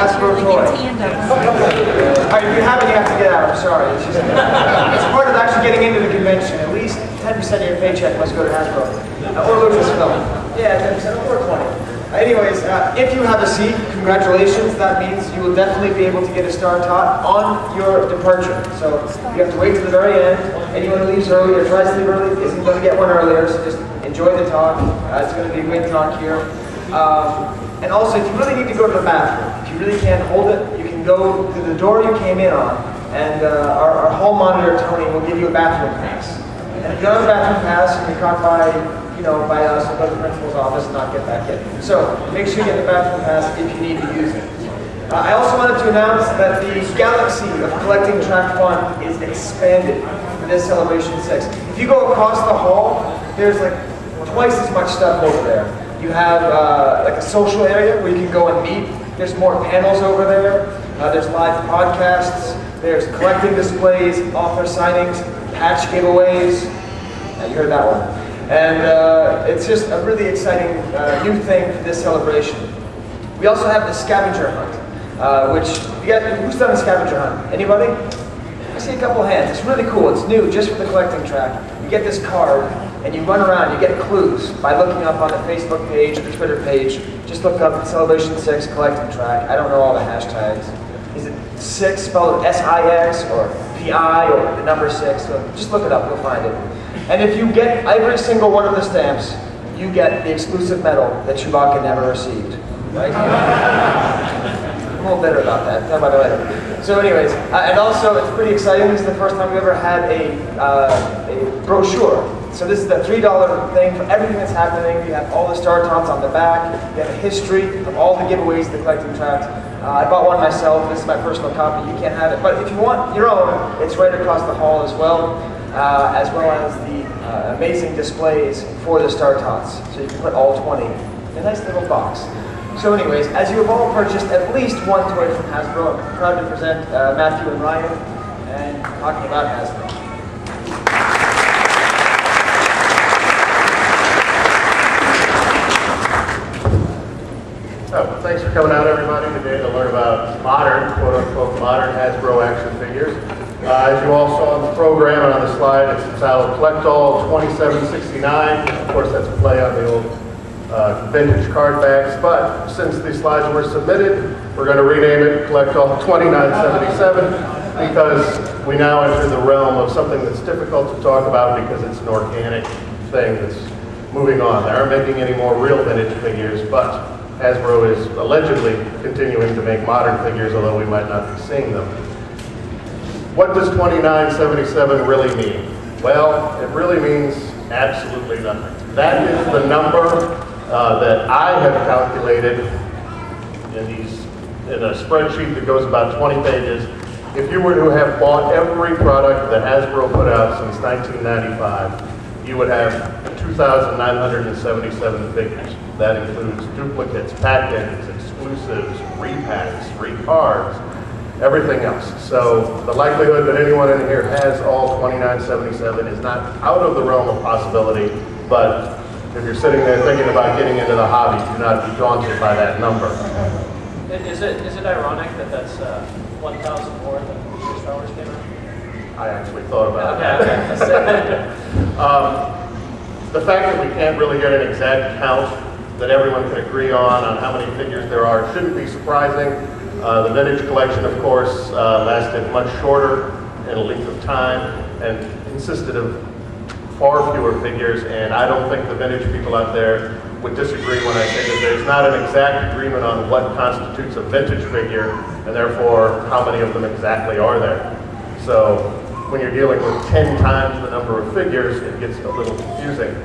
Hasbro toy. Alright, if you haven't, you have to get out. I'm sorry. It's part of actually getting into the convention. At least 10% of your paycheck must go to Hasbro. Or Lucasfilm. Yeah, 10% or 20. Anyways, if you have a seat, congratulations. That means you will definitely be able to get a Star Tot on your departure. So you have to wait to the very end. Anyone who leaves early or tries to leave early isn't going to get one earlier. So just enjoy the talk. It's going to be a great talk here. And also, if you really need to go to the bathroom, if you really can't hold it, you can go to the door you came in on, and our hall monitor, Tony, will give you a bathroom pass. And if you don't have a bathroom pass, you can come by us or go to the principal's office and not get back in. So make sure you get the bathroom pass if you need to use it. I also wanted to announce that the galaxy of collecting track fun is expanded for this Celebration 6. If you go across the hall, there's like twice as much stuff over there. You have like a social area where you can go and meet. There's more panels over there. There's live podcasts. There's collecting displays, author signings, patch giveaways. You heard that one. And it's just a really exciting new thing for this celebration. We also have the scavenger hunt, which, who's done a scavenger hunt? Anybody? I see a couple hands. It's really cool. It's new, just for the collecting track. You get this card, and you run around, you get clues by looking up on the Facebook page or the Twitter page. Just look up Celebration 6 collecting track. I don't know all the hashtags. Is it 6 spelled S-I-X or P-I or the number 6? So just look it up, you'll find it. And if you get every single one of the stamps, you get the exclusive medal that Chewbacca never received. Right? I'm a little bitter about that. Talk about it later. So anyways, and also it's pretty exciting. This is the first time we ever had a brochure. So this is the $3 thing for everything that's happening. You have all the Star Tots on the back. You have a history of all the giveaways, the collecting tracks. I bought one myself. This is my personal copy. You can't have it. But if you want your own, it's right across the hall as well as the amazing displays for the Star Tots. So you can put all 20 in a nice little box. So anyways, as you have all purchased at least one toy from Hasbro, I'm proud to present Matthew and Ryan and talking about Hasbro. Oh, thanks for coming out, everybody, today to learn about modern, quote-unquote, modern Hasbro action figures. As you all saw on the program and on the slide, it's entitled Collect All 2769. Of course, that's a play on the old vintage card backs, but since these slides were submitted, we're going to rename it Collect All 2977 because we now enter the realm of something that's difficult to talk about because it's an organic thing that's moving on. They aren't making any more real vintage figures, but Hasbro is allegedly continuing to make modern figures, although we might not be seeing them. What does 2977 really mean? Well, it really means absolutely nothing. That is the number that I have calculated in a spreadsheet that goes about 20 pages. If you were to have bought every product that Hasbro put out since 1995, you would have 2,977 figures. That includes duplicates, pack-ins, exclusives, repacks, recards, everything else. So the likelihood that anyone in here has all 2977 is not out of the realm of possibility, but if you're sitting there thinking about getting into the hobby, do not be daunted by that number. Is it ironic that that's 1,000 more than the Star Wars came out? I actually thought about that. The fact that we can't really get an exact count that everyone can agree on how many figures there are shouldn't be surprising. The vintage collection, of course, lasted much shorter in a length of time and consisted of far fewer figures, and I don't think the vintage people out there would disagree when I say that there's not an exact agreement on what constitutes a vintage figure, and therefore how many of them exactly are there. So when you're dealing with 10 times the number of figures, it gets a little confusing.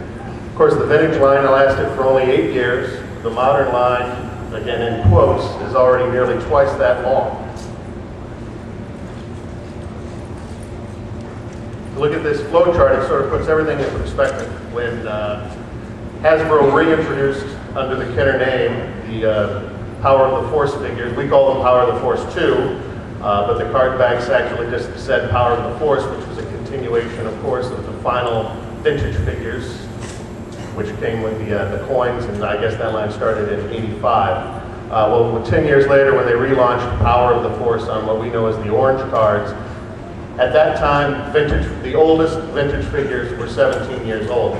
Of course, the vintage line lasted for only 8 years. The modern line, again in quotes, is already nearly twice that long. Look at this flow chart, it sort of puts everything in perspective. When Hasbro reintroduced under the Kenner name the Power of the Force figures, we call them Power of the Force 2, but the card backs actually just said Power of the Force, which was a continuation, of course, of the final vintage figures, which came with the coins, and I guess that line started in '85. Well, 10 years later, when they relaunched Power of the Force on what we know as the orange cards, at that time, the oldest vintage figures were 17 years old.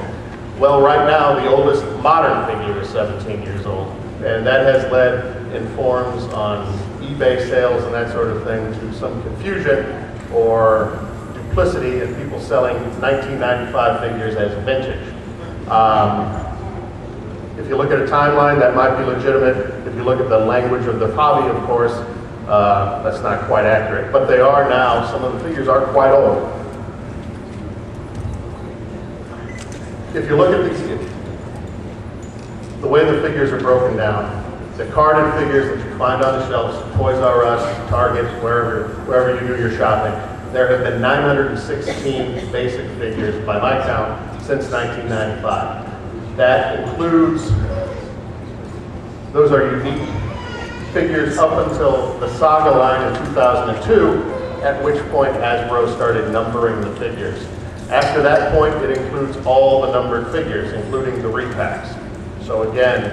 Well, right now, the oldest modern figure is 17 years old. And that has led, in forums on eBay sales and that sort of thing, to some confusion or duplicity in people selling 1995 figures as vintage. If you look at a timeline, that might be legitimate. If you look at the language of the hobby, of course, that's not quite accurate. But they are now, some of the figures are quite old. If you look at these, the way the figures are broken down, the carded figures that you find on the shelves, Toys R Us, Target, wherever you do your shopping, there have been 916 basic figures, by my count, since 1995. That includes, those are unique figures up until the Saga line in 2002, at which point Hasbro started numbering the figures. After that point, it includes all the numbered figures, including the repacks. So again,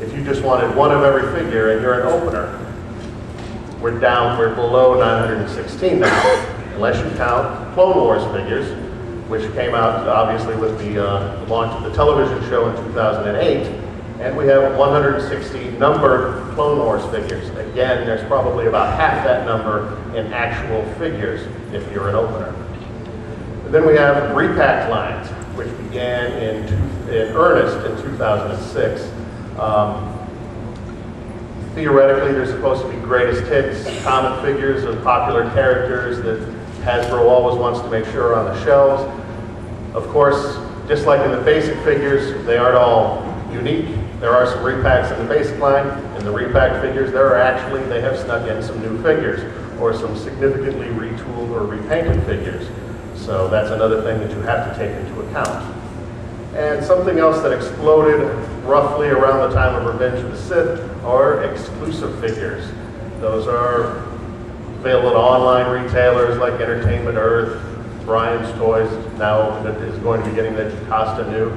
if you just wanted one of every figure and you're an opener, we're below 916 now, unless you count Clone Wars figures, which came out obviously with the launch of the television show in 2008, and we have 160 numbered Clone Wars figures. Again, there's probably about half that number in actual figures if you're an opener. And then we have repacked lines, which began in earnest in 2006. Theoretically, they're supposed to be greatest hits, comic figures of popular characters that Hasbro always wants to make sure are on the shelves. Of course, just like in the basic figures, they aren't all unique. There are some repacks in the basic line. In the repacked figures, they have snuck in some new figures or some significantly retooled or repainted figures. So that's another thing that you have to take into account. And something else that exploded roughly around the time of Revenge of the Sith are exclusive figures. Those are available at online retailers like Entertainment Earth, Brian's Toys now is going to be getting the Jocasta new.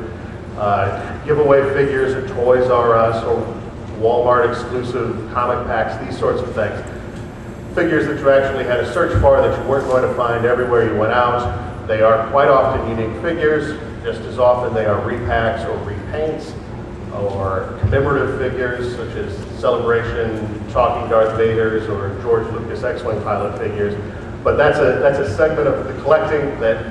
Giveaway figures at Toys R Us or Walmart exclusive comic packs, these sorts of things. Figures that you actually had to search for that you weren't going to find everywhere you went out. They are quite often unique figures. Just as often they are repacks or repaints or commemorative figures such as Celebration, Talking Darth Vaders, or George Lucas X-Wing pilot figures. But that's a segment of the collecting that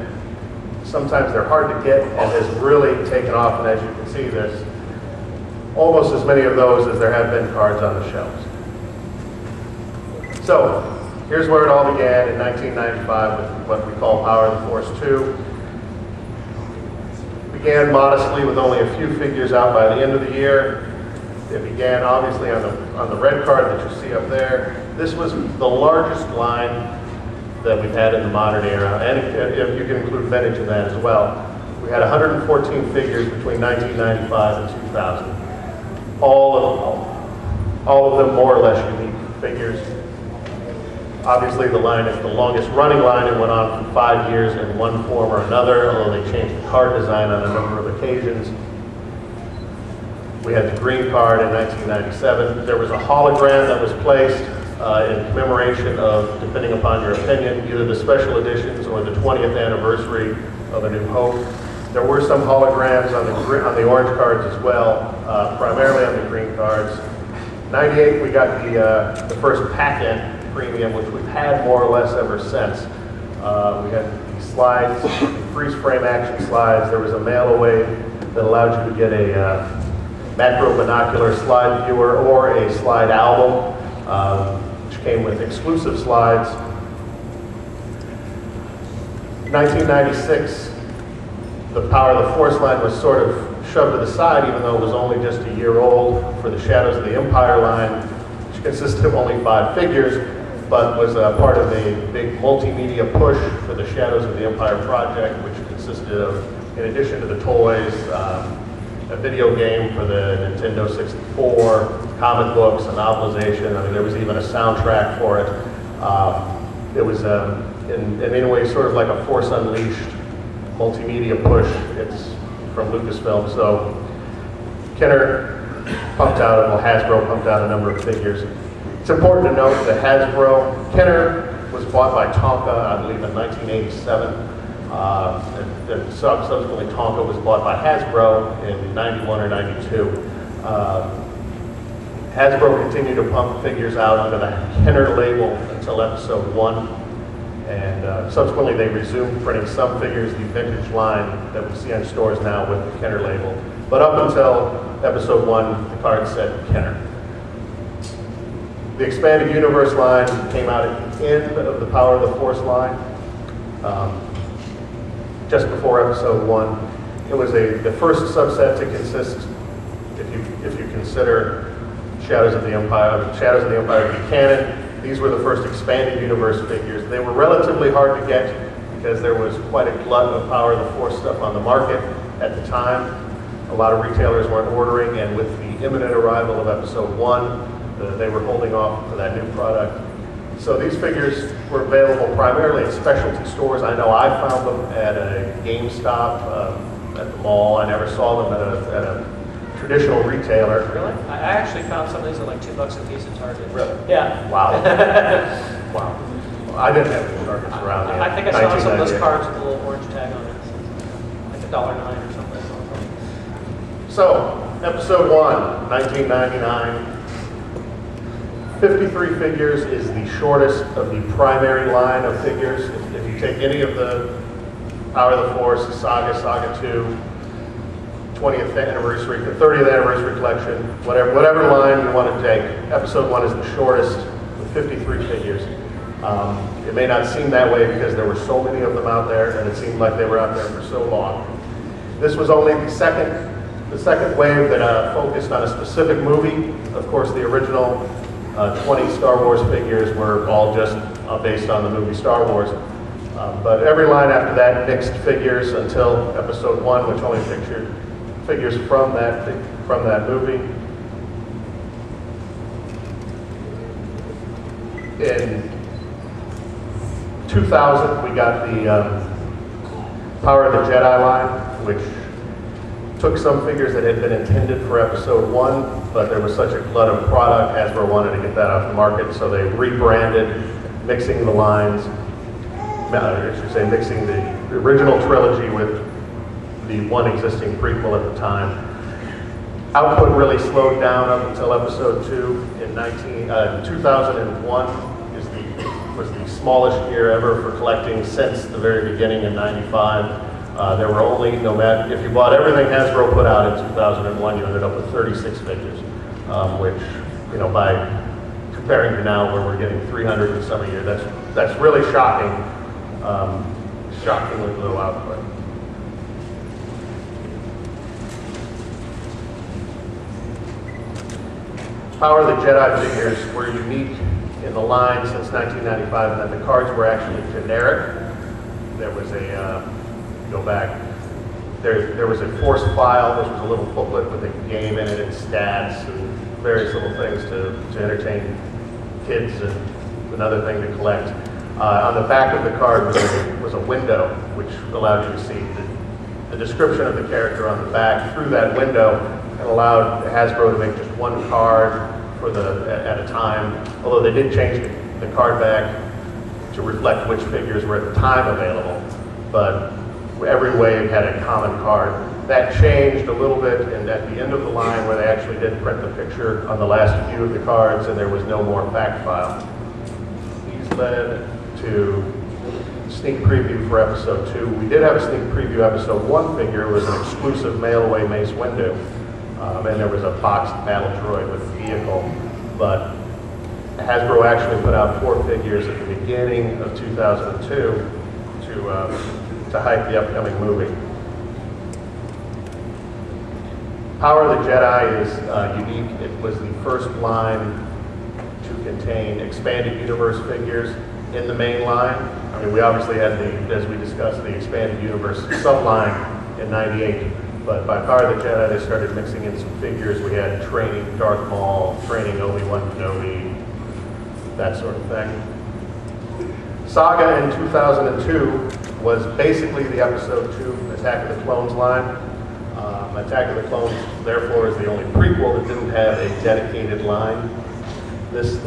sometimes they're hard to get and has really taken off. And as you can see, there's almost as many of those as there have been cards on the shelves. So here's where it all began in 1995 with what we call Power of the Force 2. Began modestly with only a few figures out by the end of the year. It began obviously on the red card that you see up there. This was the largest line that we've had in the modern era, and if you can include vintage in that as well. We had 114 figures between 1995 and 2000. All of them more or less unique figures. Obviously the line is the longest running line. It went on for 5 years in one form or another, although they changed the card design on a number of occasions. We had the green card in 1997. There was a hologram that was placed in commemoration of, depending upon your opinion, either the special editions or the 20th anniversary of A New Hope. There were some holograms on the orange cards as well, primarily on the green cards. 98, we got the first pack-in premium, which we've had more or less ever since. We had these slides, freeze frame action slides. There was a mail away that allowed you to get a macro binocular slide viewer or a slide album, which came with exclusive slides. 1996, the Power of the Force line was sort of shoved to the side, even though it was only just a year old, for the Shadows of the Empire line, which consisted of only 5 figures, but was part of a big multimedia push for the Shadows of the Empire project, which consisted of, in addition to the toys, a video game for the Nintendo 64, comic books, a novelization. I mean, there was even a soundtrack for it. It was, in many ways, sort of like a Force Unleashed multimedia push. It's from Lucasfilm. So Kenner Hasbro pumped out a number of figures. It's important to note that Kenner was bought by Tonka, I believe, in 1987. And subsequently, Tonka was bought by Hasbro in 91 or 92. Hasbro continued to pump figures out under the Kenner label until episode 1. And subsequently, they resumed printing some figures, the vintage line that we see on stores now with the Kenner label. But up until episode 1, the card said Kenner. The Expanded Universe line came out at the end of the Power of the Force line, just before episode 1. It was the first subset to consist, if you consider Shadows of the Empire to be canon, these were the first Expanded Universe figures. They were relatively hard to get because there was quite a glut of Power of the Force stuff on the market at the time. A lot of retailers weren't ordering, and with the imminent arrival of episode 1, they were holding off for that new product. So these figures were available primarily at specialty stores. I know I found them at a GameStop, at the mall. I never saw them at a traditional retailer. Really? I actually found some of these at like $2 a piece at Target. Really? Yeah. Wow. Wow. Well, I didn't have any Targets around me. I think I saw some of those cards with a little orange tag on it. Like $1.09 or something. So, episode 1, 1999. 53 figures is the shortest of the primary line of figures. If you take any of the Power of the Force, Saga, Saga 2, 20th anniversary, 30th anniversary collection, whatever line you want to take, episode 1 is the shortest with 53 figures. It may not seem that way because there were so many of them out there, and it seemed like they were out there for so long. This was only the second wave that focused on a specific movie. Of course, the original 20 Star Wars figures were all just based on the movie Star Wars. But every line after that mixed figures until episode 1, which only featured figures from that movie. In 2000, we got the Power of the Jedi line, which took some figures that had been intended for episode 1, but there was such a glut of product, Hasbro wanted to get that off the market, so they rebranded, mixing the lines, I should say mixing the original trilogy with the one existing prequel at the time. Output really slowed down up until episode 2 in 2001 was the smallest year ever for collecting since the very beginning in 95. There were only, no matter, if you bought everything Hasbro put out in 2001, you ended up with 36 figures, which, you know, by comparing to now where we're getting 300 in some a year, that's really shocking, shockingly low output. Power of the Jedi figures were unique in the line since 1995 in that the cards were actually generic. There was a, go back, there was a Force file, which was a little booklet with a game in it and stats and various little things to entertain kids and another thing to collect. On the back of the card was a window which allowed you to see the description of the character on the back through that window, and allowed Hasbro to make just one card at a time, although they did change the card back to reflect which figures were at the time available, but every wave had a common card. That changed a little bit, and at the end of the line where they actually did print the picture on the last few of the cards, and there was no more fact file. These led to sneak preview for episode 2. We did have a sneak preview episode 1 figure. It was an exclusive mail-away Mace Windu. And there was a boxed battle droid with a vehicle, but Hasbro actually put out 4 figures at the beginning of 2002 to hype the upcoming movie. Power of the Jedi is unique. It was the first line to contain expanded universe figures in the main line. I mean, we obviously had as we discussed, the expanded universe subline in '98. But by Power of the Jedi, they started mixing in some figures. We had training Darth Maul, training Obi-Wan Kenobi, that sort of thing. Saga in 2002 was basically the episode 2 Attack of the Clones line. Attack of the Clones, therefore, is the only prequel that didn't have a dedicated line. These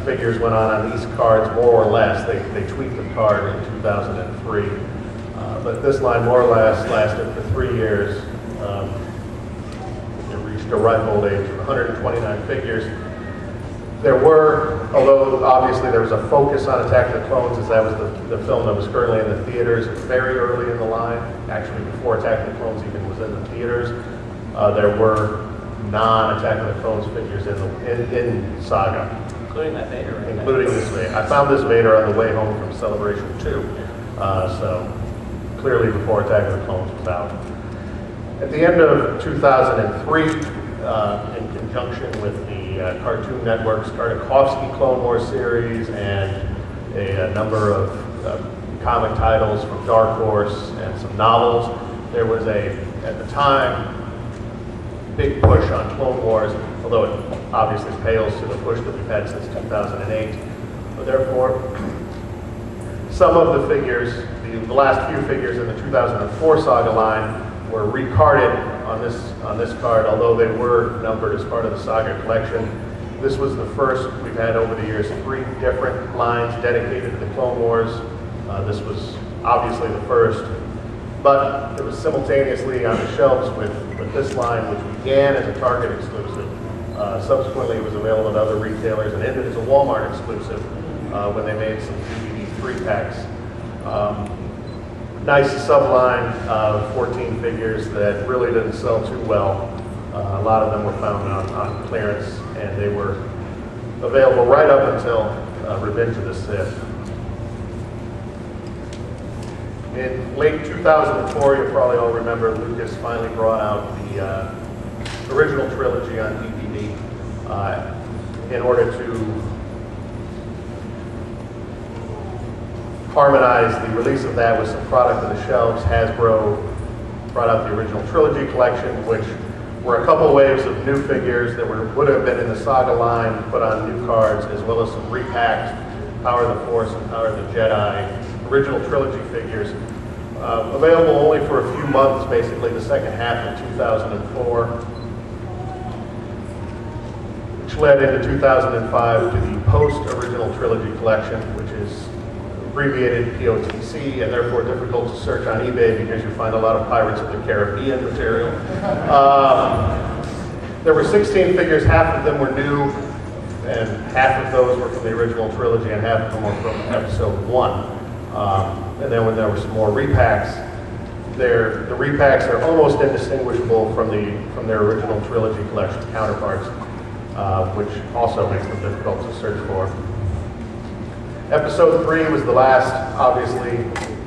figures went on these cards more or less. They tweaked the card in 2003. But this line more or less lasted for 3 years. It reached a ripe old age of 129 figures. There were, although obviously there was a focus on Attack of the Clones, as that was the film that was currently in the theaters very early in the line, actually before Attack of the Clones even was in the theaters. There were non-Attack of the Clones figures in Saga. Including that Vader, right? Including this Vader. I found this Vader on the way home from Celebration 2. So clearly before Attack of the Clones was out. At the end of 2003, in conjunction with the Cartoon Network's Tartakovsky Clone Wars series and a number of comic titles from Dark Horse and some novels, there was at the time, big push on Clone Wars, although it obviously pales to the push that we've had since 2008. But therefore, some of the figures, the last few figures in the 2004 Saga line were recarded on this card, although they were numbered as part of the Saga collection. This was the first. We've had over the years 3 different lines dedicated to the Clone Wars. This was obviously the first, but it was simultaneously on the shelves with this line, which began as a Target exclusive. Subsequently, it was available at other retailers and ended as a Walmart exclusive when they made some DVD 3-packs. Nice subline of 14 figures that really didn't sell too well. A lot of them were found on clearance, and they were available right up until Revenge of the Sith. In late 2004, you probably all remember, Lucas finally brought out the original trilogy on DVD in order to harmonize the release of that with some product on the shelves. Hasbro brought out the original trilogy collection, which were a couple waves of new figures that would have been in the Saga line, put on new cards, as well as some repacks, Power of the Force and Power of the Jedi, original trilogy figures. Available only for a few months, basically the second half of 2004, which led into 2005 to the post-original trilogy collection, which is abbreviated POTC, and therefore difficult to search on eBay because you find a lot of Pirates of the Caribbean material. There were 16 figures, half of them were new, and half of those were from the original trilogy, and half of them were from episode 1. And then when there were some more repacks, the repacks are almost indistinguishable from their original trilogy collection counterparts, which also makes them difficult to search for. Episode 3 was the last, obviously,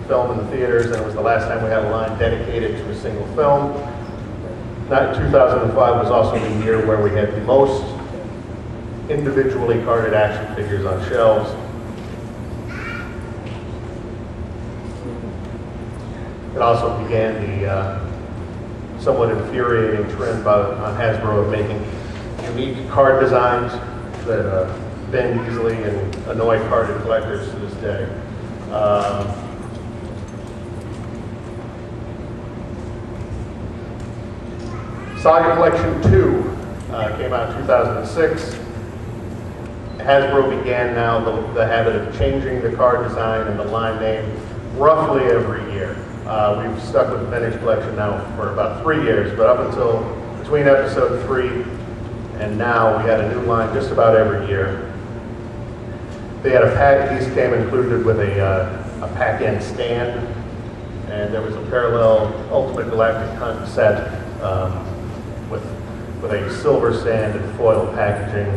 film in the theaters, and it was the last time we had a line dedicated to a single film. That 2005 was also the year where we had the most individually carded action figures on shelves. It also began the somewhat infuriating trend on Hasbro of making unique card designs that bend easily and annoy carded collectors to this day. Saga Collection 2 came out in 2006. Hasbro began now the habit of changing the card design and the line name roughly every year. We've stuck with the vintage collection now for about 3 years, but up until between episode 3 and now, we had a new line just about every year. They had a pack, these came included with a pack-in stand, and there was a parallel Ultimate Galactic Hunt set with a silver stand and foil packaging.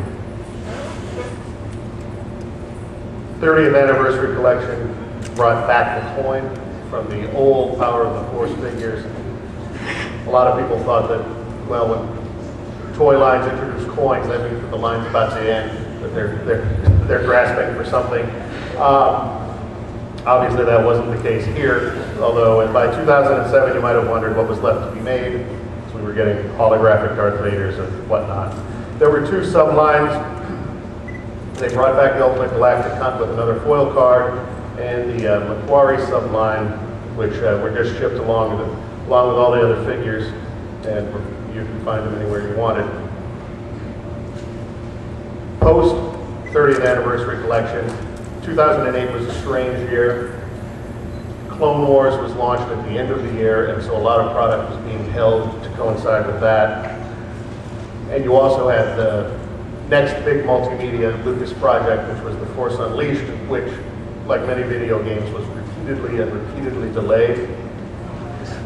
30th anniversary collection brought back the coin from the old Power of the Force figures. A lot of people thought that, well, when toy lines introduce coins, that means that the line's about to end, that they're grasping for something. Obviously that wasn't the case here, although by 2007 you might have wondered what was left to be made. So we were getting holographic Darth Vaders and whatnot. There were 2 sublines. They brought back the Ultimate Galactic Hunt with another foil card, and the Macquarie subline, which were just shipped along with all the other figures. and you can find them anywhere you want it. Post 30th anniversary collection, 2008 was a strange year. Clone Wars was launched at the end of the year, and so a lot of product was being held to coincide with that. And you also had the next big multimedia Lucas project, which was The Force Unleashed, which, like many video games, was repeatedly delayed.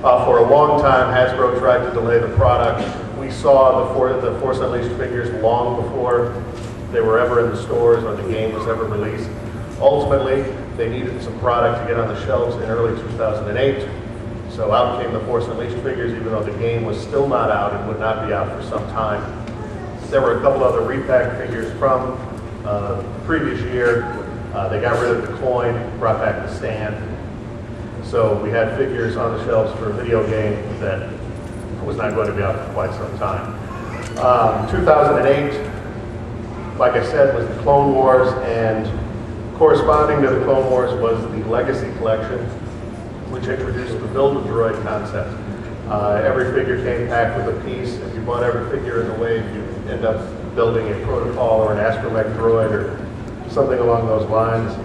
For a long time, Hasbro tried to delay the product. We saw the Force Unleashed figures long before they were ever in the stores or the game was ever released. Ultimately, they needed some product to get on the shelves in early 2008. So out came the Force Unleashed figures, even though the game was still not out and would not be out for some time. There were a couple other repack figures from the previous year. They got rid of the coin, brought back the stand. So we had figures on the shelves for a video game that was not going to be out for quite some time. 2008, like I said, was the Clone Wars, and corresponding to the Clone Wars was the Legacy Collection, which introduced the Build-A-Droid concept. Every figure came packed with a piece. If you bought every figure in the wave, you end up building a protocol or an astromech droid or something along those lines.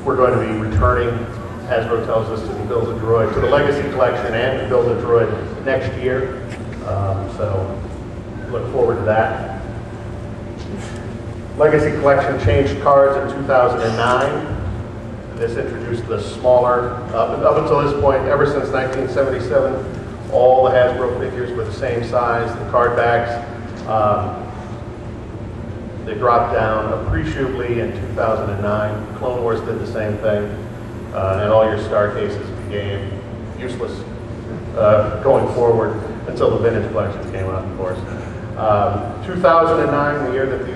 We're going to be returning, Hasbro tells us, to the Build-A-Droid, to the Legacy Collection and to Build-A-Droid next year. So look forward to that. Legacy Collection changed cards in 2009. This introduced the smaller, up until this point, ever since 1977, all the Hasbro figures were the same size. The card backs, they dropped down appreciably in 2009. Clone Wars did the same thing, and all your star cases became useless going forward until the Vintage Collection came out, of course. 2009, the year that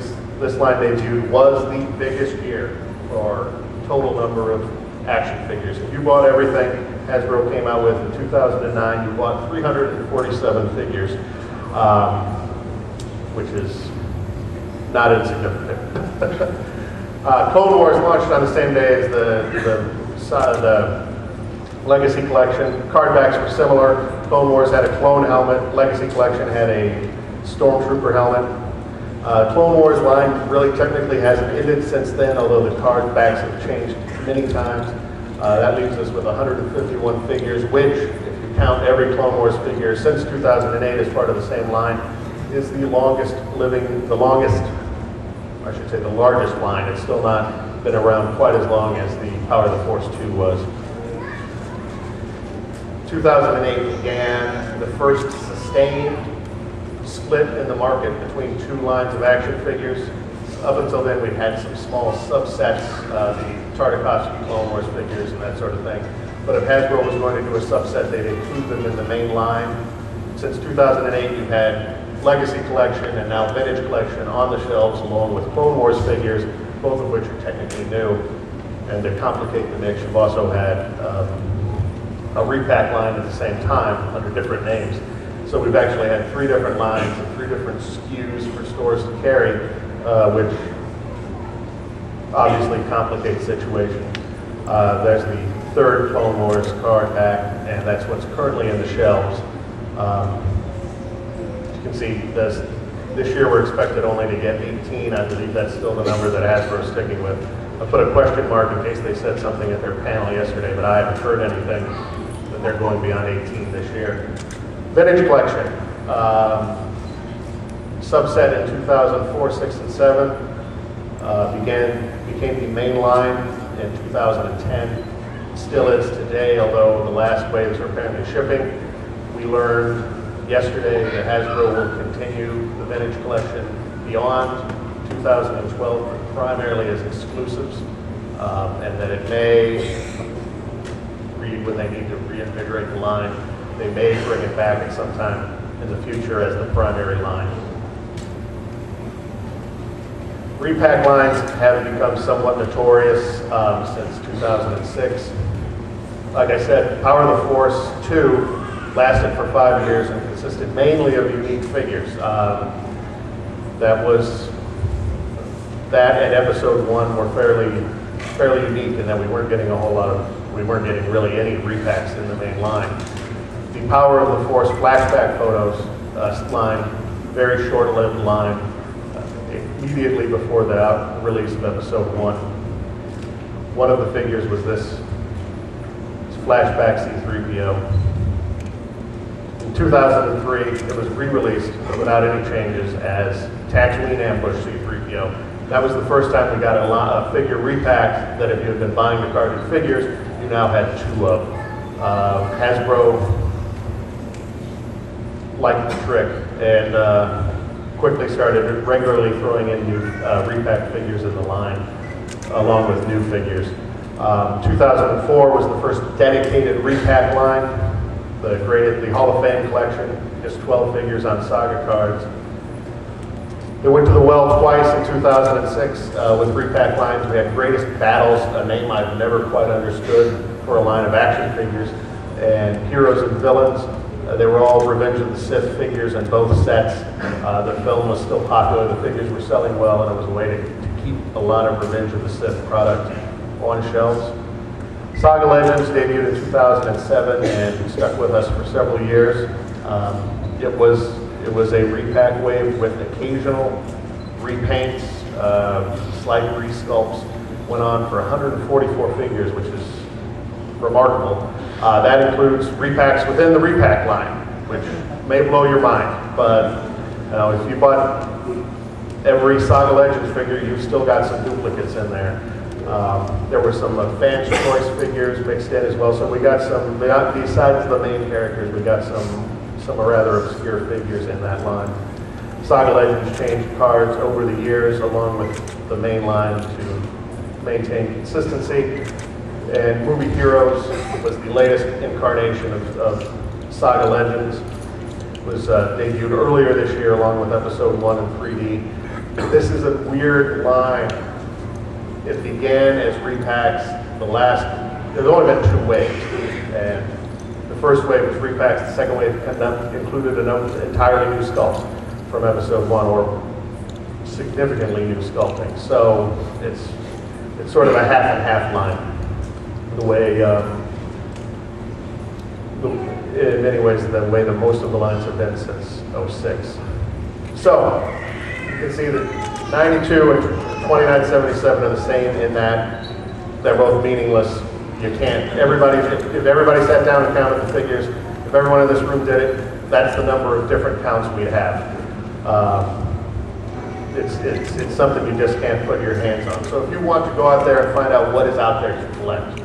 this line debuted, was the biggest year for total number of action figures. If you bought everything Hasbro came out with in 2009, you bought 347 figures, which is not insignificant. Clone Wars launched on the same day as the Legacy Collection. Card backs were similar. Clone Wars had a clone helmet. Legacy Collection had a Stormtrooper helmet. Clone Wars line really technically hasn't ended since then, although the card backs have changed many times. That leaves us with 151 figures, which, if you count every Clone Wars figure since 2008 as part of the same line, is the largest line. It's still not been around quite as long as the Power of the Force 2 was. 2008 began the first sustained split in the market between two lines of action figures. Up until then, we'd had some small subsets, the Tartakovsky Clone Wars figures and that sort of thing. But if Hasbro was going to do a subset, they'd include them in the main line. Since 2008, you've had Legacy Collection and now Vintage Collection on the shelves, along with Clone Wars figures, both of which are technically new. And to complicate the mix, you've also had a repack line at the same time under different names. So we've actually had 3 different lines and 3 different SKUs for stores to carry, which obviously complicates the situation. There's the 3rd Clone Wars card back, and that's what's currently in the shelves. As you can see, this year we're expected only to get 18. I believe that's still the number that Hasbro's sticking with. I put a question mark in case they said something at their panel yesterday, but I haven't heard anything that they're going beyond 18 this year. Vintage Collection, subset in 2004, 6, and 7, became the main line in 2010. Still is today, although the last waves are apparently shipping. We learned yesterday that Hasbro will continue the Vintage Collection beyond 2012, but primarily as exclusives, and that it may, when they need to reinvigorate the line, they may bring it back at some time in the future as the primary line. Repack lines have become somewhat notorious since 2006. Like I said, Power of the Force 2 lasted for 5 years and consisted mainly of unique figures. That and Episode 1 were fairly unique in that we weren't getting a whole lot of we weren't getting really any repacks in the main line. The Power of the Force flashback photos line, very short-lived line, immediately before the release of Episode 1. One of the figures was this flashback C-3PO. In 2003, it was re-released without any changes as Tatooine Ambush C-3PO. That was the first time we got a figure repacked that if you had been buying the carded figures, you now had two of them. Hasbro liked the trick and quickly started regularly throwing in new repacked figures in the line, along with new figures. 2004 was the first dedicated repack line, the Hall of Fame collection, just 12 figures on Saga cards. They went to the well twice in 2006 with repack lines. We had Greatest Battles, a name I've never quite understood for a line of action figures, and Heroes and Villains. They were all Revenge of the Sith figures in both sets. The film was still popular, the figures were selling well, and it was a way to keep a lot of Revenge of the Sith product on shelves. Saga Legends debuted in 2007 and stuck with us for several years. It was a repack wave with occasional repaints, slight resculpts. Went on for 144 figures, which is remarkable. That includes repacks within the repack line, which may blow your mind, but if you bought every Saga Legends figure, you've still got some duplicates in there. There were some Fans' Choice figures mixed in as well, so we got some, besides the main characters, we got some rather obscure figures in that line. Saga Legends changed cards over the years along with the main line to maintain consistency. And Movie Heroes was the latest incarnation of Saga Legends. It was debuted earlier this year along with Episode 1 in 3D. This is a weird line. It began as repacks. There's only been two waves, and the first wave was repacks. The second wave included an entirely new sculpt from Episode 1, or significantly new sculpting. So it's sort of a half and half line. The way, in many ways, the way that most of the lines have been since '06. So you can see that 92 and 2977 are the same in that they're both meaningless. You can't, if everybody sat down and counted the figures, if everyone in this room did it, that's the number of different counts we'd have. It's something you just can't put your hands on. So if you want to go out there and find out what is out there to collect,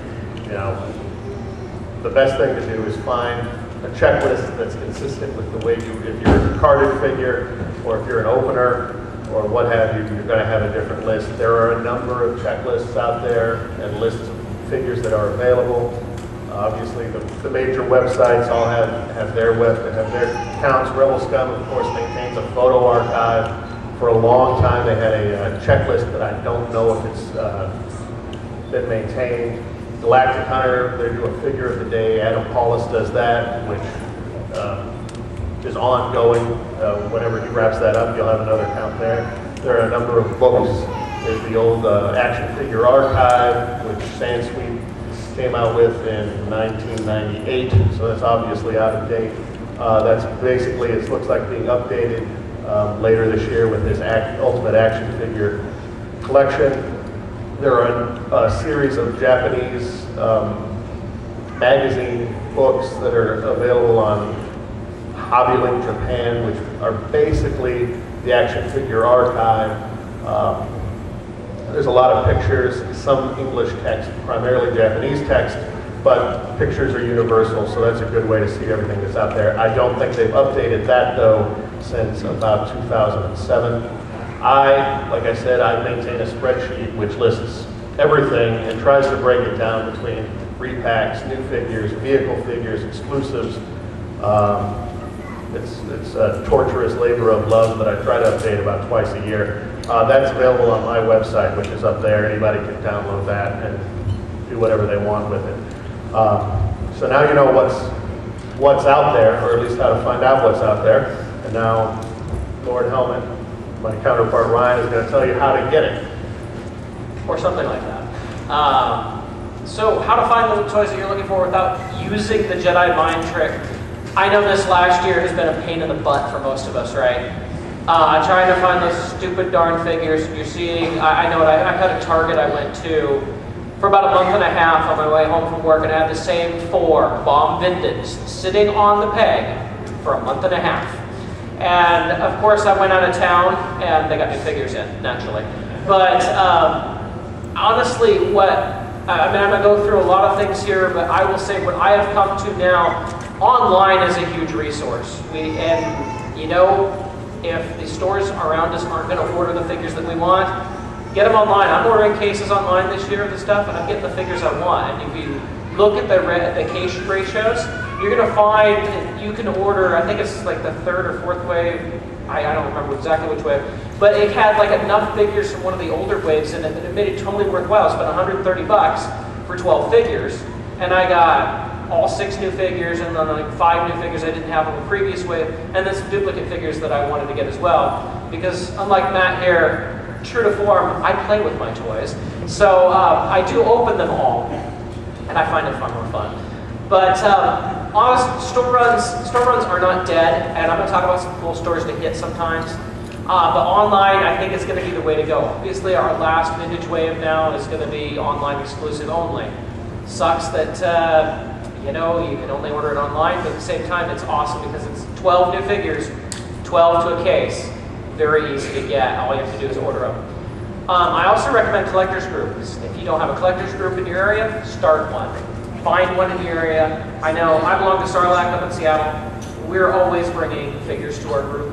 the best thing to do is find a checklist that's consistent with the way if you're a carded figure, or if you're an opener, or what have you, you're going to have a different list. There are a number of checklists out there and lists of figures that are available. Obviously, the major websites all have their counts. Rebel Scum, of course, maintains a photo archive. For a long time, they had a checklist that I don't know if it's been maintained. Galactic Hunter, they do a figure of the day. Adam Paulus does that, which is ongoing. Whenever he wraps that up, you'll have another count there. There are a number of books. There's the old action figure archive, which Sansweet came out with in 1998, so that's obviously out of date. That's basically, it looks like being updated later this year with this Ultimate Action Figure collection. There are a series of Japanese magazine books that are available on HobbyLink Japan, which are basically the action figure archive. There's a lot of pictures, some English text, primarily Japanese text, but pictures are universal, so that's a good way to see everything that's out there. I don't think they've updated that, though, since about 2007. Like I said, I maintain a spreadsheet which lists everything and tries to break it down between repacks, new figures, vehicle figures, exclusives. It's a torturous labor of love that I try to update about twice a year. That's available on my website, which is up there. Anybody can download that and do whatever they want with it. So now you know what's out there, or at least how to find out what's out there. And now Lord Helmet, my counterpart Ryan, is going to tell you how to get it. Or something like that. So how to find the toys that you're looking for without using the Jedi mind trick. I know this last year has been a pain in the butt for most of us, right? Trying to find those stupid darn figures. You're seeing, I know I had a Target I went to for about a month and a half on my way home from work, and I had the same 4 bomb Vindens sitting on the peg for a month and a half. And of course I went out of town and they got new figures in, naturally. But honestly, I'm going to go through a lot of things here, but I will say what I have come to now, online is a huge resource. You know, if the stores around us aren't going to order the figures that we want, get them online. I'm ordering cases online this year of the stuff, and I'm getting the figures I want. And if you look at the case ratios, you're going to find that you can order, I think it's like the 3rd or 4th wave, I don't remember exactly which wave, but it had like enough figures from one of the older waves in it that it made it totally worthwhile. I spent $130 for 12 figures, and I got all 6 new figures and then like 5 new figures I didn't have on the previous wave, and then some duplicate figures that I wanted to get as well. Because unlike Matt here, true to form, I play with my toys. So I do open them all, and I find it far more fun. But honest, store runs are not dead, and I'm going to talk about some cool stores to hit sometimes. But online, I think it's going to be the way to go. Obviously, our last vintage wave now is going to be online exclusive only. Sucks that you know, you can only order it online, but at the same time, it's awesome because it's 12 new figures, 12 to a case. Very easy to get. All you have to do is order them. I also recommend collectors groups. If you don't have a collectors group in your area, start one. Find one in your area. I know I belong to Sarlacc up in Seattle. We're always bringing figures to our group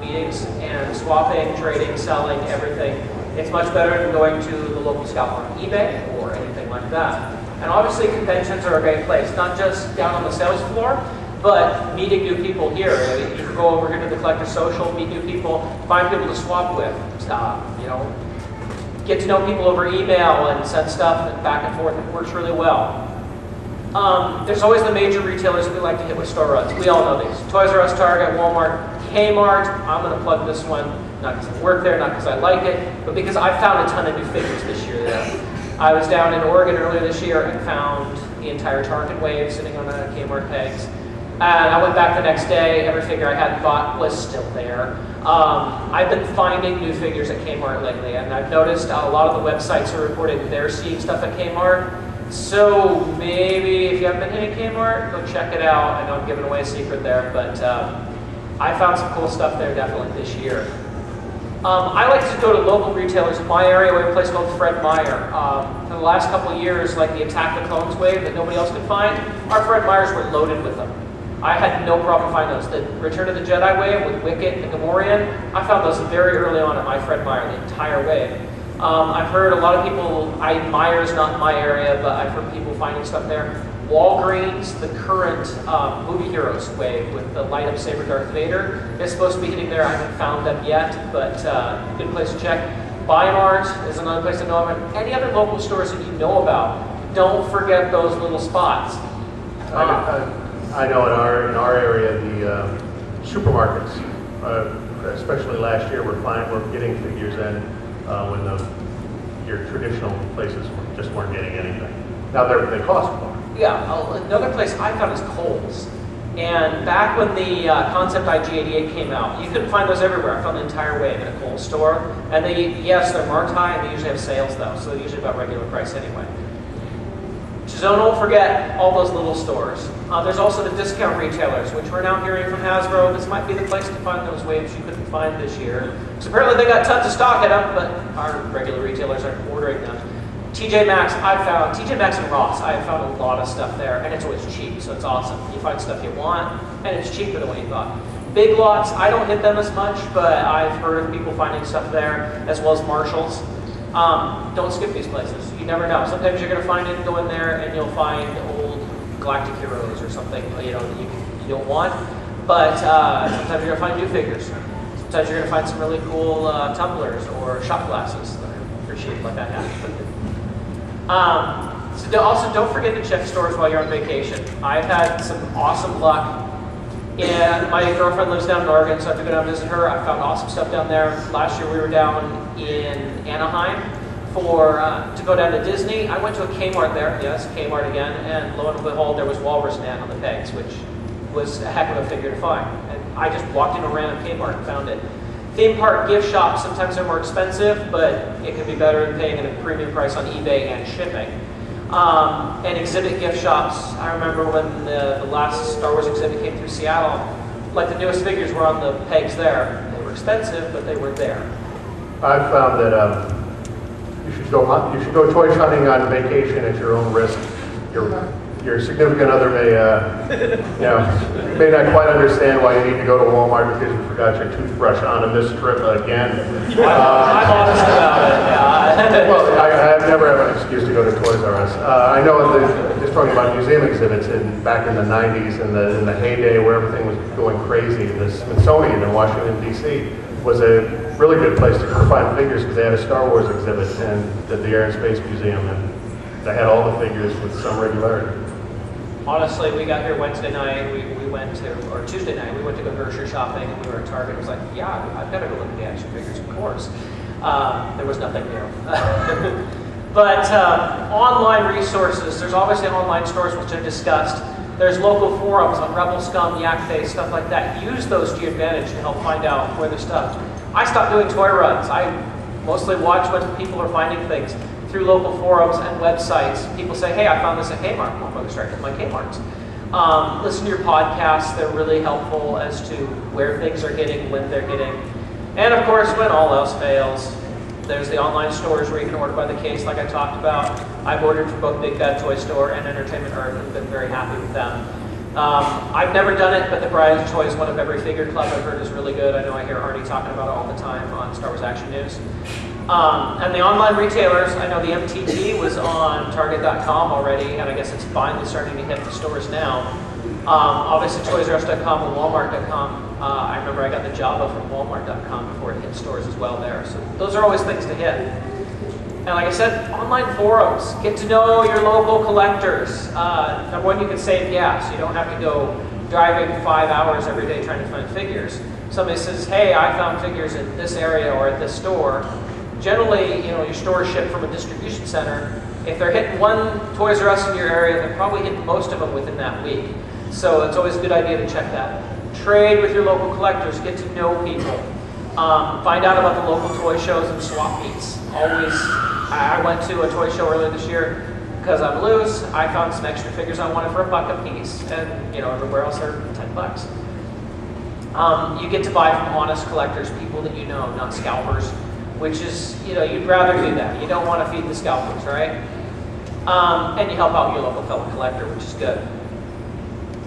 meetings and swapping, trading, selling, everything. It's much better than going to the local scalper on eBay or anything like that. And obviously conventions are a great place, not just down on the sales floor, but meeting new people here. You can go over here to the Collector Social, meet new people, find people to swap with, you know, get to know people over email and send stuff back and forth. It works really well. There's always the major retailers that we like to hit with store runs. We all know these. Toys R Us, Target, Walmart, Kmart. I'm going to plug this one, not because I work there, not because I like it, but because I found a ton of new figures this year there. I was down in Oregon earlier this year and found the entire Target wave sitting on the Kmart pegs. And I went back the next day, every figure I hadn't bought was still there. I've been finding new figures at Kmart lately, and I've noticed a lot of the websites are reporting they're seeing stuff at Kmart. So maybe if you haven't been hitting Kmart, go check it out. I know I'm giving away a secret there, but I found some cool stuff there definitely this year. I like to go to local retailers in my area. We have a place called Fred Meyer. For the last couple of years, like the Attack the Clones wave that nobody else could find, our Fred Meyers were loaded with them. I had no problem finding those. The Return of the Jedi wave with Wicket and Gamorrean, I found those very early on at my Fred Meyer, the entire wave. I've heard a lot of people, Meyer's not in my area, but I've heard people finding stuff there. Walgreens, the current Movie Heroes wave with the light up saber Darth Vader is supposed to be hitting there. I haven't found them yet, but good place to check. Buymarts is another place to know of. Any other local stores that you know about, don't forget those little spots. I know in our area, the supermarkets, especially last year, we're getting figures in when your traditional places just weren't getting anything. Now they cost more. Yeah, another place I found is Kohl's. And back when the Concept IG-88 came out, you couldn't find those everywhere. I found the entire wave in a Kohl's store. And yes, they're marked high, and they usually have sales though, so they're usually about regular price anyway. So don't forget all those little stores. There's also the discount retailers, which we're now hearing from Hasbro. This might be the place to find those waves you couldn't find this year. So apparently they got tons of stock in them, but our regular retailers aren't ordering them. TJ Maxx, TJ Maxx and Ross, I have found a lot of stuff there, and it's always cheap, so it's awesome. You find stuff you want, and it's cheaper than what you thought. Big Lots, I don't hit them as much, but I've heard of people finding stuff there, as well as Marshalls. Don't skip these places. You never know. Sometimes you're going to find it, go in there, and you'll find old Galactic Heroes or something, you know, that you don't want. But sometimes you're going to find new figures. Sometimes you're going to find some really cool tumblers or shot glasses that are pretty cheap, like I have. So also don't forget to check stores while you're on vacation. I've had some awesome luck. And my girlfriend lives down in Oregon, so I have to go down and visit her. I found awesome stuff down there. Last year we were down in Anaheim to go down to Disney. I went to a Kmart there, yes, Kmart again, and lo and behold, there was Walrus Man on the pegs, which was a heck of a figure to find. And I just walked into a random Kmart and found it. Theme park gift shops, sometimes they're more expensive, but it can be better than paying a premium price on eBay and shipping. And exhibit gift shops, I remember when the last Star Wars exhibit came through Seattle, like the newest figures were on the pegs there. They were expensive, but they were there. I've found that you should go toy hunting on vacation at your own risk. Your significant other may not quite understand why you need to go to Walmart because you forgot your toothbrush on this trip again. I'm honest about it. Yeah. Well, I have never had an excuse to go to Toys R Us. I know just talking about museum exhibits back in the 90s, in the heyday where everything was going crazy. The Smithsonian in Washington, D.C. was a really good place to go find figures because they had a Star Wars exhibit and the Air and Space Museum, and they had all the figures with some regularity. Honestly, we got here Wednesday night, we went to, or Tuesday night, we went to go grocery shopping, and we were at Target. It was like, yeah, I've got to go look at the action figures, of course. There was nothing new. But online resources, there's obviously online stores which I've discussed. There's local forums on Rebel Scum, Yak Face, stuff like that. Use those to your advantage to help find out where they're stuff. I stopped doing toy runs. I mostly watch when people are finding things through local forums and websites. People say, hey, I found this at Kmart. I'm going to start with my Kmarts. Listen to your podcasts. They're really helpful as to where things are hitting, when they're hitting. And of course, when all else fails, there's the online stores where you can order by the case like I talked about. I've ordered from both Big Bad Toy Store and Entertainment Earth and been very happy with them. I've never done it, but the Brian's Choice One of Every Figure Club I've heard is really good. I know I hear Arnie talking about it all the time on Star Wars Action News. And the online retailers, I know the MTT was on Target.com already, and I guess it's finally starting to hit the stores now. Obviously ToysRUs.com and Walmart.com. I remember I got the Java from Walmart.com before it hit stores as well there. So those are always things to hit. And like I said, online forums. Get to know your local collectors. Number one, you can save gas. You don't have to go driving 5 hours every day trying to find figures. Somebody says, hey, I found figures in this area or at this store. Generally, your store is shipped from a distribution center. If they're hitting one Toys R Us in your area, they're probably hitting most of them within that week. So it's always a good idea to check that. Trade with your local collectors. Get to know people. Find out about the local toy shows and swap meets. Always. I went to a toy show earlier this year because I'm loose. I found some extra figures I wanted for $1 a piece, and everywhere else they're $10. You get to buy from honest collectors, people that you know, not scalpers. Which is, you'd rather do that. You don't want to feed the scalpers, right? And you help out your local fellow collector, which is good.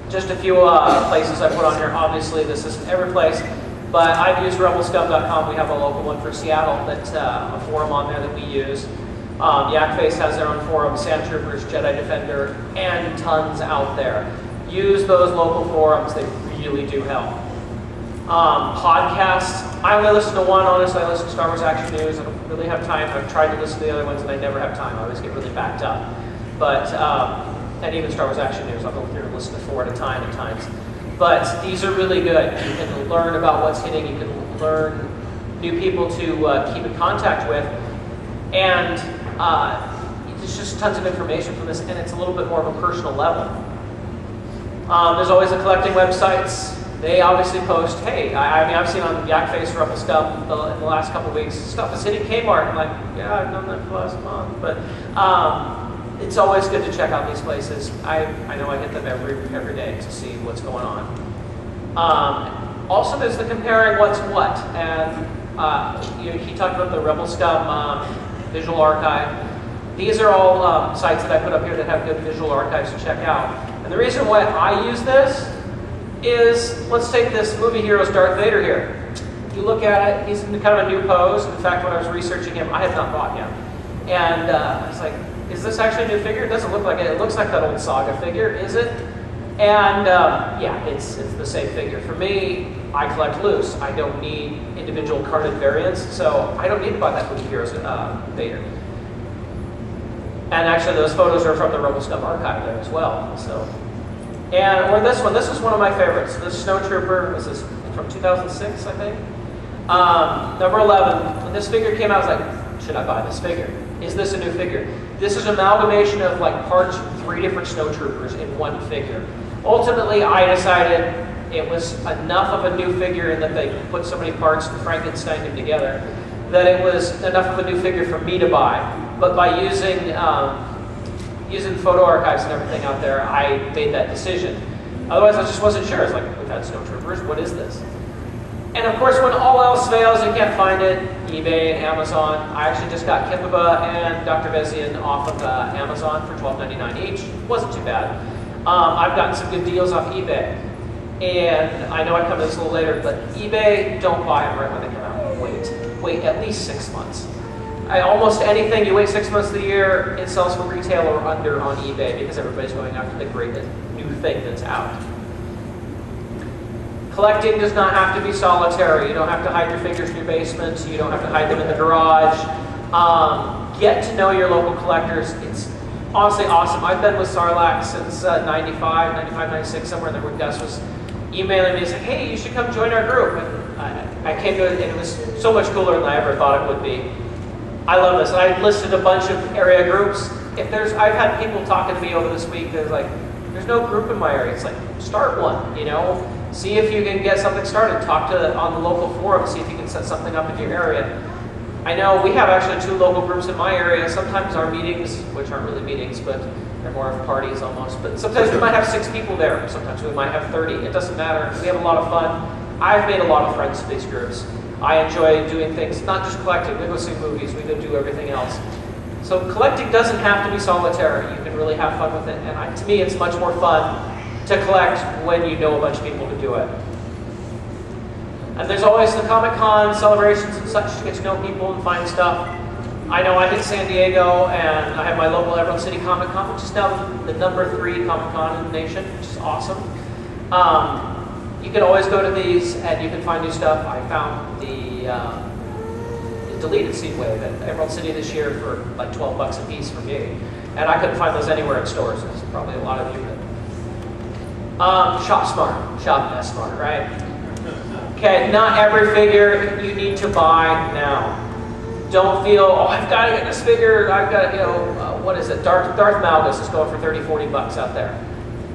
Just a few places I put on here. Obviously, this isn't every place, but I've used RebelScum.com. We have a local one for Seattle that's a forum on there that we use. Yak Face has their own forum, Sand Troopers, Jedi Defender, and tons out there. Use those local forums. They really do help. Podcasts. I only listen to one, honestly. I listen to Star Wars Action News. I don't really have time. I've tried to listen to the other ones, and I never have time. I always get really backed up. But, and even Star Wars Action News, I'll go through and listen to 4 at a time at times. But these are really good. You can learn about what's hitting. You can learn new people to keep in contact with. And there's just tons of information from this, and it's a little bit more of a personal level. There's always the collecting websites. They obviously post, hey, I've seen on Yak Face, Rebel Scum in the last couple of weeks, stuff is hitting Kmart. I'm like, yeah, I've done that for the last month. But it's always good to check out these places. I know I hit them every day to see what's going on. Also, there's the comparing what's what. And he talked about the Rebel Scum visual archive. These are all sites that I put up here that have good visual archives to check out. And the reason why I use this is, let's take this movie hero's Darth Vader here. You look at it, he's in kind of a new pose. In fact, when I was researching him, I had not bought him. And I was like, is this actually a new figure? It doesn't look like it. It looks like that old Saga figure, is it? And yeah, it's the same figure. For me, I collect loose. I don't need individual carded variants, so I don't need to buy that movie hero's Vader. And actually, those photos are from the Rebel Scum archive there as well. So. Or this one. This was one of my favorites. This Snowtrooper was this from 2006, I think. Number 11. When this figure came out, I was like, should I buy this figure? Is this a new figure? This is an amalgamation of like parts from 3 different snowtroopers in one figure. Ultimately, I decided it was enough of a new figure in that they put so many parts and Frankenstein them together that it was enough of a new figure for me to buy. But by using photo archives and everything out there, I made that decision. Otherwise, I just wasn't sure. It's like, we've had snowtroopers, what is this? And of course, when all else fails, you can't find it, eBay and Amazon. I actually just got Kippaba and Dr. Bezian off of Amazon for $12.99 each. Wasn't too bad. I've gotten some good deals off eBay. And I know I come to this a little later, but eBay, don't buy them right when they come out. Wait at least 6 months. Almost anything, you wait 6 months of the year, it sells for retail or under on eBay because everybody's going after the great new thing that's out. Collecting does not have to be solitary. You don't have to hide your figures in your basement. You don't have to hide them in the garage. Get to know your local collectors. It's honestly awesome. I've been with Sarlacc since 95, 96, somewhere in there where Gus was emailing me and saying, hey, you should come join our group. And I came to it and it was so much cooler than I ever thought it would be. I love this. I listed a bunch of area groups. I've had people talking to me over this week that's like, there's no group in my area. It's like, start one, you know? See if you can get something started. Talk on the local forum, see if you can set something up in your area. I know we have actually 2 local groups in my area. Sometimes our meetings, which aren't really meetings, but they're more of parties almost, but sometimes we might have 6 people there. Sometimes we might have 30. It doesn't matter. We have a lot of fun. I've made a lot of friends with these groups. I enjoy doing things, not just collecting. We go see movies. We go do everything else. So collecting doesn't have to be solitary. You can really have fun with it. And to me, it's much more fun to collect when you know a bunch of people to do it. And there's always the Comic-Con celebrations and such to get to know people and find stuff. I know I hit San Diego and I have my local Emerald City Comic-Con, which is now the #3 Comic-Con in the nation, which is awesome. You can always go to these and you can find new stuff. I found the deleted Seedwave at Emerald City this year for like 12 bucks a piece for me. And I couldn't find those anywhere in stores. There's probably a lot of you that shop smart, shop less smart, right? Okay, not every figure you need to buy now. Don't feel, oh, I've got to get this figure, I've got, what is it? Darth Malgus is going for 30, 40 bucks out there.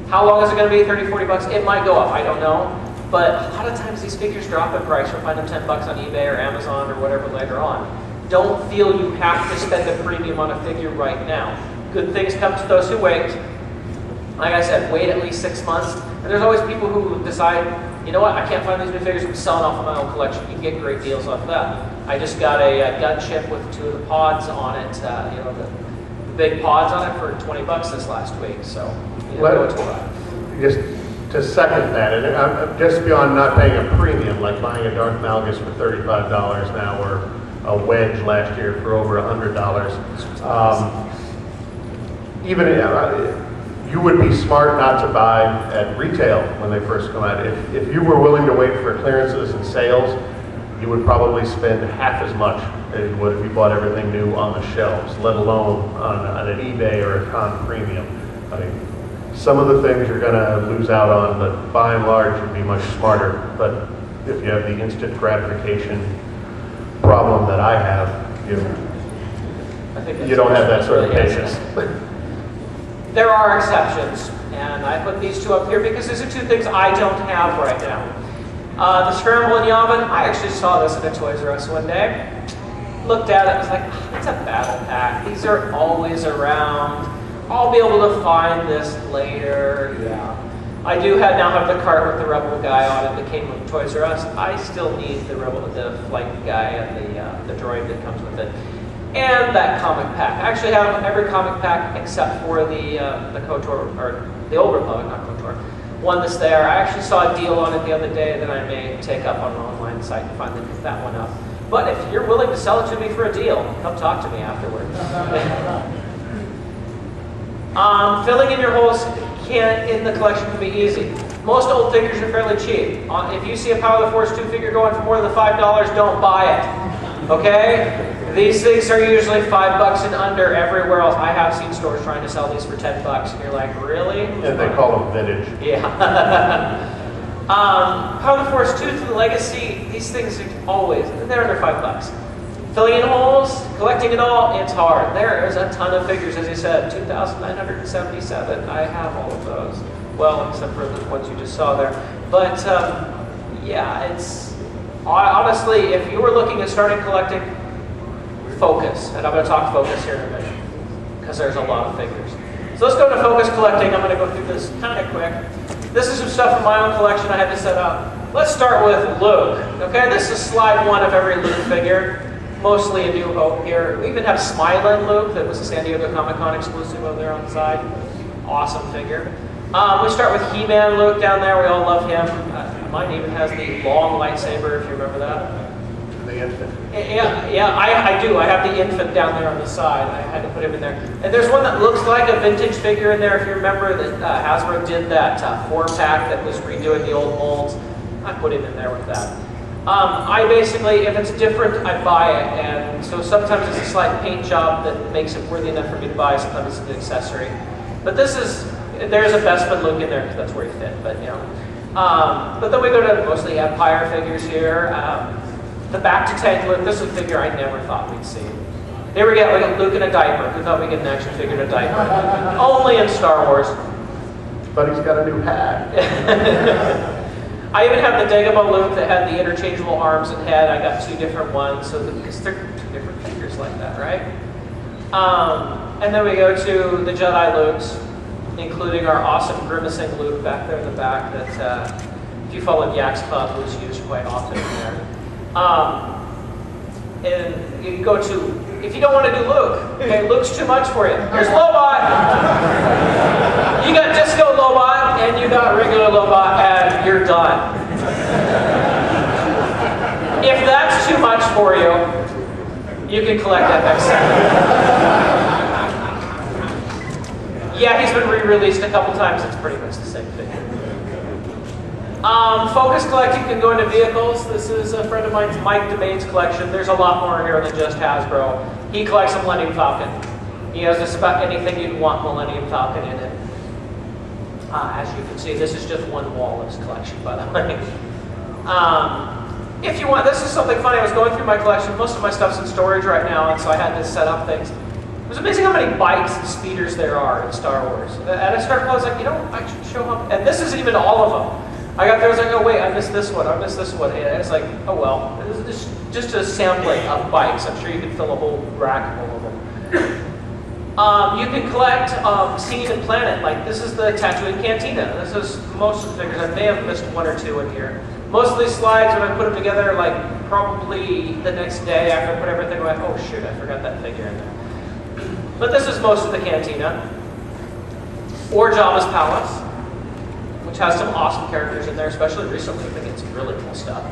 How long is it going to be, 30, 40 bucks? It might go up, I don't know. But a lot of times these figures drop in price. You'll find them 10 bucks on eBay or Amazon or whatever later on. Don't feel you have to spend a premium on a figure right now. Good things come to those who wait. Like I said, wait at least 6 months. And there's always people who decide, you know what, I can't find these new figures, I'm selling off of my own collection. You can get great deals off of that. I just got a gun chip with 2 of the pods on it, the big pods on it for 20 bucks this last week. So, just to second that, and I'm just beyond not paying a premium, like buying a Darth Malgus for $35 now, or a wedge last year for over $100. You would be smart not to buy at retail when they first come out. If you were willing to wait for clearances and sales, you would probably spend half as much as you would if you bought everything new on the shelves, let alone on an eBay or a con premium. I mean, some of the things you're going to lose out on, but by and large, you'd be much smarter. But if you have the instant gratification problem that I have, you don't have that sort of patience. There are exceptions, and I put these 2 up here because these are 2 things I don't have right now. The Scramble and Yavin, I actually saw this at a Toys R Us one day. Looked at it, was like, it's a battle pack. These are always around. I'll be able to find this later. Yeah. I do now have the cart with the Rebel guy on it that came with Toys R Us. I still need the flight guy and the droid that comes with it. And that comic pack. I actually have every comic pack except for the KOTOR, or the Old Republic, not KOTOR, one that's there. I actually saw a deal on it the other day that I may take up on an online site and finally pick that one up. But if you're willing to sell it to me for a deal, come talk to me afterwards. Filling in your holes in the collection can be easy. Most old figures are fairly cheap. If you see a Power of the Force 2 figure going for more than $5, don't buy it. Okay? These things are usually $5 and under everywhere else. I have seen stores trying to sell these for 10 bucks, and you're like, really? And they call them vintage. Yeah. Power of the Force 2 to the Legacy, these things are always, they're under $5. Filling in holes, collecting it all, it's hard. There is a ton of figures, as I said, 2,977. I have all of those. Well, except for the ones you just saw there. But yeah, it's honestly, if you were looking at starting collecting, focus. And I'm going to talk focus here in a minute, because there's a lot of figures. So let's go to focus collecting. I'm going to go through this kind of quick. This is some stuff from my own collection I had to set up. Let's start with Luke. Okay, this is slide 1 of every Luke figure. Mostly a New Hope here. We even have Smilin' Luke that was a San Diego Comic-Con exclusive over there on the side. Awesome figure. We start with He-Man Luke down there. We all love him. Mine even has the long lightsaber, if you remember that. The infant. Yeah, I do. I have the infant down there on the side. I had to put him in there. And there's one that looks like a vintage figure in there. If you remember that Hasbro did that 4-pack that was redoing the old molds. I put him in there with that. I basically, if it's different, I buy it. And so sometimes it's a slight paint job that makes it worthy enough for me to buy. Sometimes it's an accessory. But this is, there's a Bespin Luke in there because that's where he fit. But you know. But then we go to mostly Empire figures here. The Back to Tank Luke, this is a figure I never thought we'd see. There we get like a Luke in a diaper. Who thought we'd get an action figure in a diaper? Only in Star Wars. But he's got a new hat. I even have the Dagobah Luke that had the interchangeable arms and head. I got 2 different ones, so because they're 2 different figures like that, right? And then we go to the Jedi Lukes, including our awesome grimacing Luke back there in the back that, if you followed Yak's Pub, was used quite often in there. And you go to, if you don't want to do Luke, okay, Luke's too much for you. Here's Lobot. You got Disco Lobot and you got regular Lobot and you're done. If that's too much for you, you can collect FX7. Yeah, he's been re-released a couple times. It's pretty much the same thing. Focus collecting can go into vehicles. This is a friend of mine's, Mike DeMain's collection. There's a lot more here than just Hasbro. He collects a Millennium Falcon. He has just about anything you'd want Millennium Falcon in it. As you can see, this is just one wall of his collection, by the way. If you want, this is something funny. I was going through my collection. Most of my stuff's in storage right now, and so I had to set up things. It was amazing how many bikes and speeders there are in Star Wars. And I started, I was like, you know, I should show up. And this isn't even all of them. I got there, I was like, oh wait, I missed this one, I missed this one. And it's like, oh well, this is just a sampling of bikes. I'm sure you could fill a whole rack full of them. You can collect Scene and Planet, like this is the Tatooine Cantina. This is most of the figures. I may have missed 1 or 2 in here. Most of these slides, when I put them together, like probably the next day after I put everything away, oh shoot, I forgot that figure in there. But this is most of the Cantina. Or Jabba's Palace, which has some awesome characters in there, especially recently. They get some really cool stuff.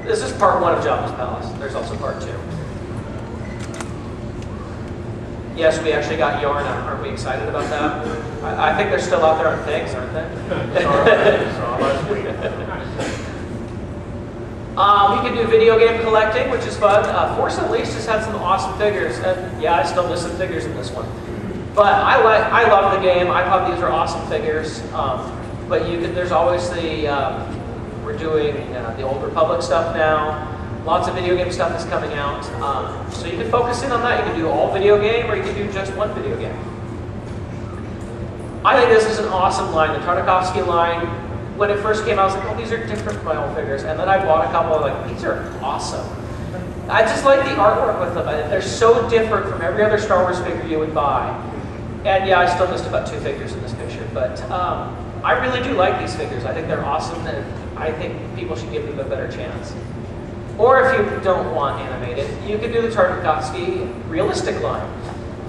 This is part 1 of Jabba's Palace. There's also part 2. Yes, we actually got Yarn. Aren't we excited about that? I think they're still out there on things, aren't they? Saw last week. You can do video game collecting, which is fun. Force Unleashed has had some awesome figures, and yeah, I still miss some figures in this one. But I love the game. I thought these were awesome figures. But you can, there's always the, we're doing the Old Republic stuff now. Lots of video game stuff is coming out. So you can focus in on that. You can do all video game, or you can do just one video game. I think this is an awesome line. The Tartakovsky line, when it first came out, I was like, oh, these are different from my old figures. And then I bought a couple, like, these are awesome. I just like the artwork with them. They're so different from every other Star Wars figure you would buy. And yeah, I still missed about 2 figures in this picture, but I really do like these figures. I think they're awesome, and I think people should give them a better chance. Or if you don't want animated, you can do the Tartakovsky realistic line.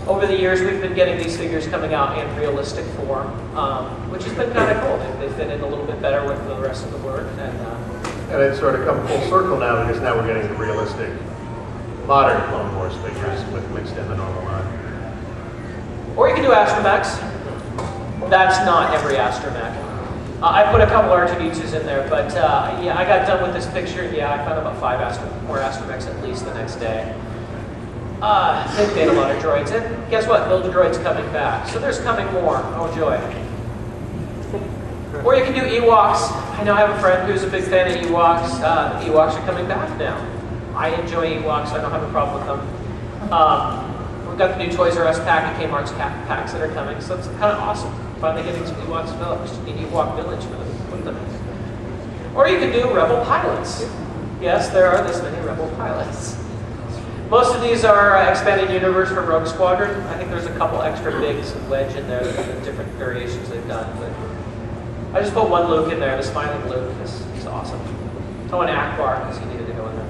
Over the years, we've been getting these figures coming out in realistic form, which has been kind of cool. They fit in a little bit better with the rest of the work. And it's sort of come full circle now, because now we're getting the realistic modern Clone Wars figures with mixed in the normal line. Or you can do Astromechs. That's not every Astromech. I put a couple R2D2s in there, but yeah, I got done with this picture. Yeah, I found about 5 more Astromechs at least the next day. They've made a lot of droids, and guess what? Build-A-Droid's coming back, so there's coming more. Oh joy! Or you can do Ewoks. I know I have a friend who's a big fan of Ewoks. The Ewoks are coming back now. I enjoy Ewoks. I don't have a problem with them. We've got the new Toys R Us pack and Kmart's packs that are coming, so it's kind of awesome. Finally getting some Ewok Village for them to put them in. Or you could do Rebel Pilots. Yes, there are this many Rebel Pilots. Most of these are expanded universe for Rogue Squadron. I think there's a couple extra bigs and Wedge in there, the different variations they've done. But I just put one Luke in there, the smiling Luke, because he's awesome. Oh, and Akbar, because he needed to go in there.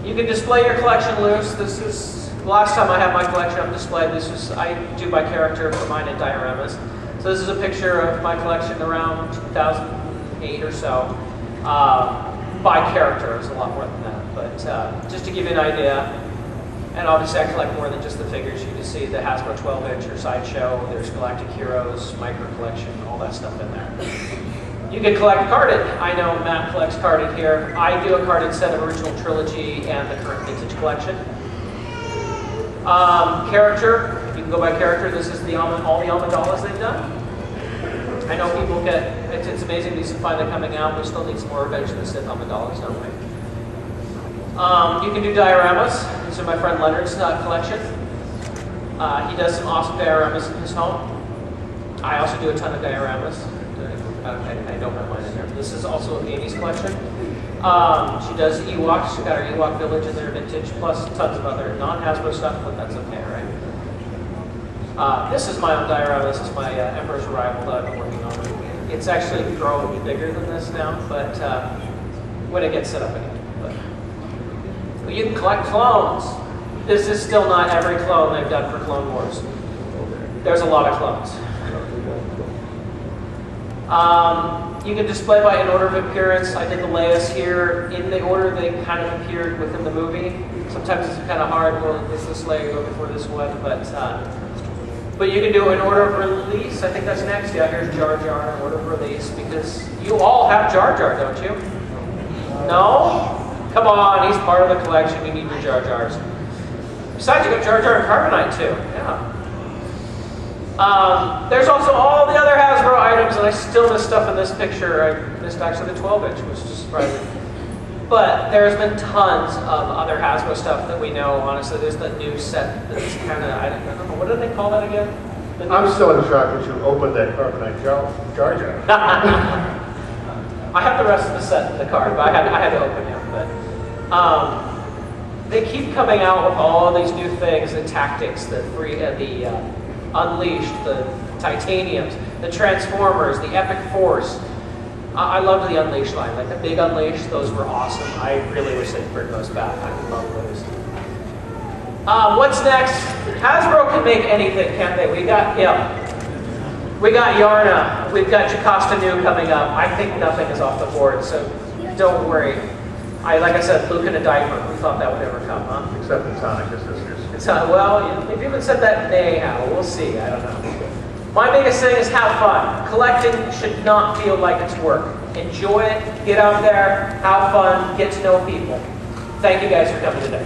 You can display your collection loose. This is the last time I had my collection up displayed. I do by character for mine in dioramas. So this is a picture of my collection around 2008 or so. By character, it's a lot more than that. But just to give you an idea, and obviously I collect more than just the figures. You can see the Hasbro 12-inch or Sideshow. There's Galactic Heroes, Micro Collection, all that stuff in there. You can collect carded. I know Matt collects carded here. I do a carded set of original trilogy and the current vintage collection. Character, you can go by character. This is all the Amendalas they've done. I know people it's amazing these are finally coming out. We still need some more Revenge of the Sith Amendalas, don't we? You can do dioramas. These are my friend Leonard's collection. He does some awesome dioramas in his home. I also do a ton of dioramas. I don't have mine in there. This is also an 80s collection. She does Ewoks. She got her Ewok Village in there, vintage, plus tons of other non-Hasbro stuff, but that's okay, right? This is my own diorama. This is my Emperor's Arrival that I've been working on. It's actually grown bigger than this now, but when it gets set up again. But you can collect clones. This is still not every clone they've done for Clone Wars. There's a lot of clones. You can display by in order of appearance. I did the Leia's here in the order they kind of appeared within the movie. Sometimes it's kind of hard. Well, is this Leia go before this one? But you can do an order of release. I think that's next. Yeah, here's Jar Jar in order of release because you all have Jar Jar, don't you? No? Come on, he's part of the collection. You need your Jar Jars. Besides, you got Jar Jar and Carbonite too. Yeah. There's also all the other Hasbro items, and I still missed stuff in this picture. I missed actually the 12-inch, which is surprising. But there's been tons of other Hasbro stuff that we know, honestly. There's the new set that's kind of, I don't know, what do they call that again? I'm still in shock that you opened that Carbonite Jar Jar. I have the rest of the set in the card, but I had to open him. But they keep coming out with all these new things, the tactics, the Unleashed, the Titaniums, the Transformers, the Epic Force. I loved the Unleashed line, like the big Unleashed, those were awesome. I really wish they'd bring those back. I love those. What's next? Hasbro can make anything, can't they? We got Yarna, we've got Jocasta Nu coming up. I think nothing is off the board, so don't worry. Like I said, Luke in a diaper. Who thought that would ever come, huh? Except the Sonic Sisters. Well, they've even said that may have. We'll see. I don't know. My biggest thing is have fun. Collecting should not feel like it's work. Enjoy it. Get out there. Have fun. Get to know people. Thank you guys for coming today.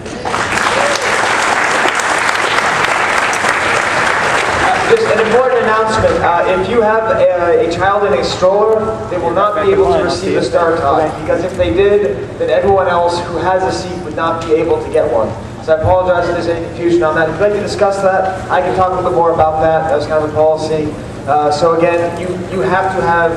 Just an important announcement. If you have a child in a stroller, they will not be able to receive a Star Tie, because if they did, then everyone else who has a seat would not be able to get one. So I apologize if there's any confusion on that. If you'd like to discuss that, I can talk a little bit more about that. That was kind of a policy. So again, you have to have